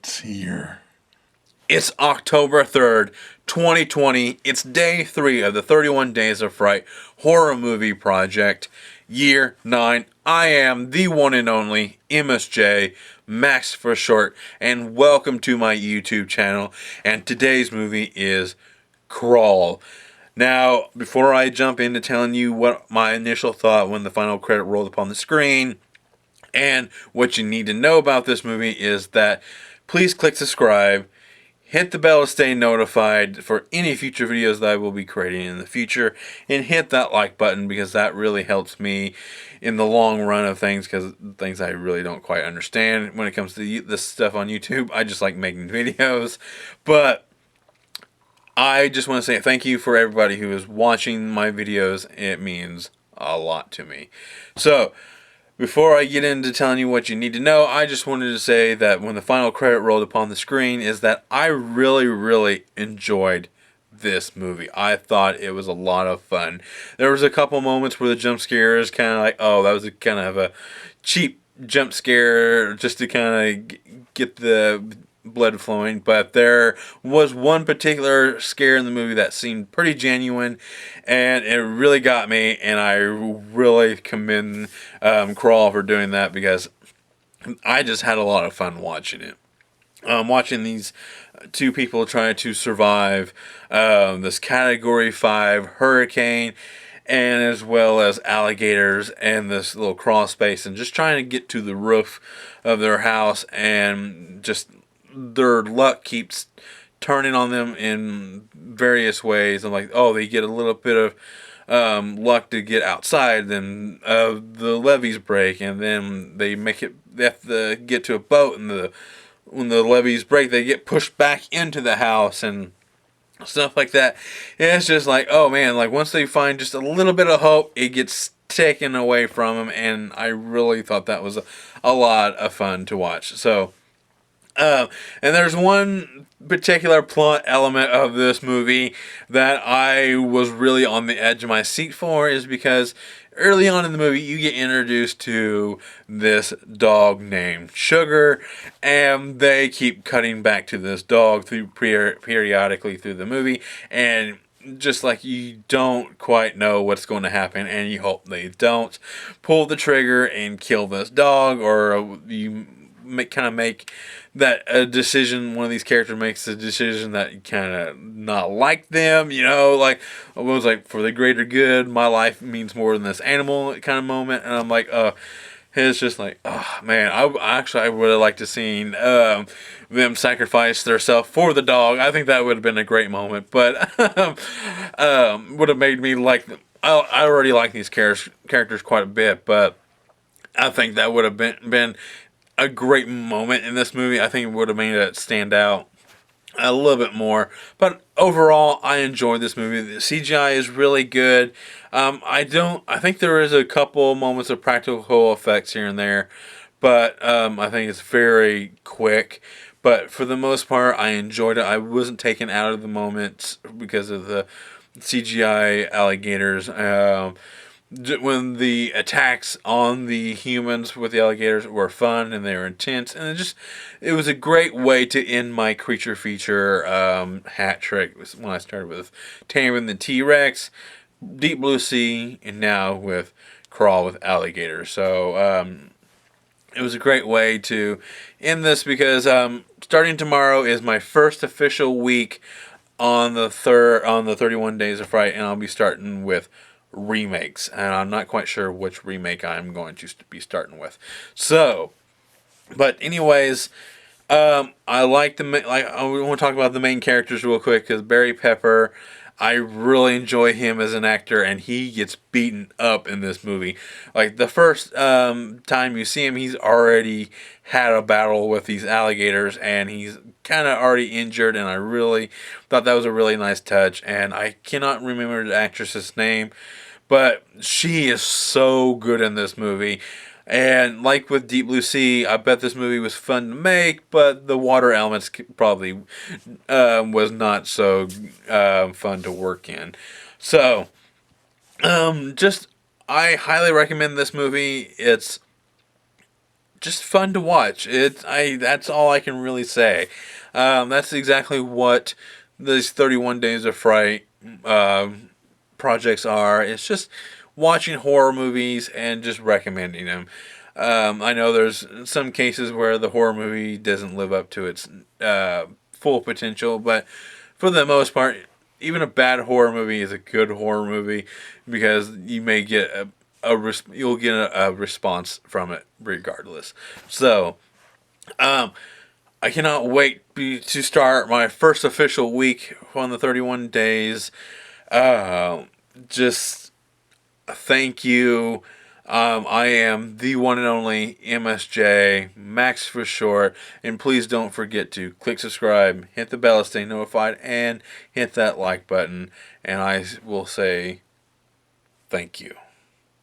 It's here. It's October 3rd, 2020. It's day 3 of the 31 Days of Fright horror movie project, year 9. I am the one and only MSJ, Max for short, and welcome to my YouTube channel. And today's movie is Crawl. Now, before I jump into telling you what my initial thought when the final credit rolled upon the screen, and what you need to know about this movie is that please click subscribe, hit the bell to stay notified for any future videos that I will be creating in the future, and hit that like button because that really helps me in the long run of things, because things I really don't quite understand when it comes to this stuff on YouTube. I just like making videos, but I just want to say thank you for everybody who is watching my videos. It means a lot to me. So, before I get into telling you what you need to know, I just wanted to say that when the final credit rolled upon the screen is that I really enjoyed this movie. I thought it was a lot of fun. There was a couple moments where the jump scare is kind of like, oh, that was kind of a cheap jump scare just to kind of get the blood flowing, but there was one particular scare in the movie that seemed pretty genuine, and it really got me, and I really commend Crawl for doing that, because I just had a lot of fun watching it. Watching these two people try to survive this Category 5 hurricane, and as well as alligators and this little crawl space, and just trying to get to the roof of their house, and just their luck keeps turning on them in various ways. I'm like, oh, they get a little bit of luck to get outside, then the levees break, and then they have to get to a boat, and when the levees break, they get pushed back into the house and stuff like that. And it's just like, oh man, like once they find just a little bit of hope, it gets taken away from them, and I really thought that was a lot of fun to watch. So and there's one particular plot element of this movie that I was really on the edge of my seat for, is because early on in the movie you get introduced to this dog named Sugar, and they keep cutting back to this dog through periodically through the movie, and just like you don't quite know what's going to happen, and you hope they don't pull the trigger and kill this dog, or you make that a decision. One of these characters makes a decision that you kind of not like them, like I was like, for the greater good, my life means more than this animal kind of moment. And I'm like, it's just like, oh man, I would have liked to seen them sacrifice themselves for the dog. I think that would have been a great moment, but would have made me like them. I already like these characters quite a bit, but I think that would have been a great moment in this movie. I think it would have made it stand out a little bit more. But overall, I enjoyed this movie. The CGI is really good. I think there is a couple moments of practical effects here and there, but I think it's very quick. But for the most part, I enjoyed it. I wasn't taken out of the moments because of the CGI alligators. When the attacks on the humans with the alligators were fun and they were intense, and it was a great way to end my creature feature hat trick when I started with Taming the T-Rex, Deep Blue Sea, and now with Crawl with alligators. So it was a great way to end this, because starting tomorrow is my first official week on the 31 Days of Fright, and I'll be starting with remakes, and I'm not quite sure which remake I'm going to be starting with. So, but anyways, I like I want to talk about the main characters real quick, because Barry Pepper, I really enjoy him as an actor, and he gets beaten up in this movie. Like the first time you see him, he's already had a battle with these alligators, and he's kind of already injured, and I really thought that was a really nice touch. And I cannot remember the actress's name, but she is so good in this movie. And like with Deep Blue Sea, I bet this movie was fun to make, but the water elements probably was not so fun to work in. So, I highly recommend this movie. It's just fun to watch. That's all I can really say. That's exactly what these 31 Days of Fright projects are. It's just watching horror movies and just recommending them. I know there's some cases where the horror movie doesn't live up to its full potential, but for the most part, even a bad horror movie is a good horror movie because you may get you'll get a response from it regardless. So, I cannot wait to start my first official week on the 31 days. Just thank you. I am the one and only MSJ, Max for short, and please don't forget to click subscribe, hit the bell to stay notified, and hit that like button, and I will say thank you.